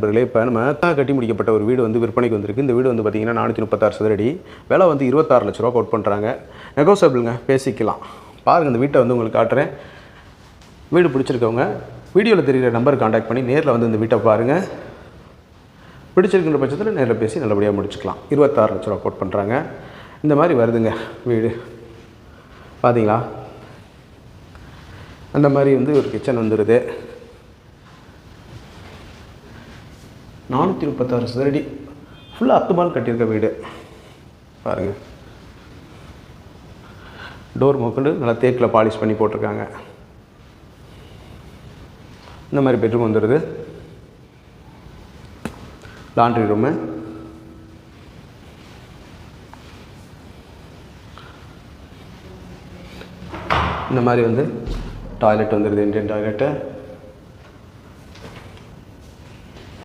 நண்பர்களே, இப்போ நம்ம கட்டி முடிக்கப்பட்ட ஒரு வீடு வந்து விற்பனைக்கு வந்திருக்கு. இந்த வீடு வந்து பார்த்தீங்கன்னா 436 சதுரடி, விலை வந்து 26 லட்ச ரூபா கோட் பண்ணுறாங்க. நெகோசியபிளுங்க, பேசிக்கலாம். பாருங்கள், இந்த வீட்டை வந்து உங்களுக்கு காட்டுறேன். வீடு பிடிச்சிருக்கவங்க வீடியோவில் தெரிகிற நம்பர் காண்டாக்ட் பண்ணி நேரில் வந்து இந்த வீட்டை பாருங்கள். பிடிச்சிருக்கின்ற பட்சத்தில் நேரில் பேசி நல்லபடியாக முடிச்சுக்கலாம். 26 லட்ச ரூபா கோட் பண்ணுறாங்க. இந்த மாதிரி வருதுங்க வீடு, பார்த்தீங்களா? அந்த மாதிரி வந்து ஒரு கிச்சன் வந்துடுது. 436 சதுரடி, ஃபுல்லாக அத்துமால் கட்டியிருக்க வீடு பாருங்கள். டோர் மோக்கண்டு நல்லா தேக்கில் பாலிஷ் பண்ணி போட்டிருக்காங்க. இந்த மாதிரி பெட்ரூம் வந்துடுது. லாண்ட்ரி ரூமு, இந்த மாதிரி வந்து டாய்லெட் வந்துடுது. Indian toilet.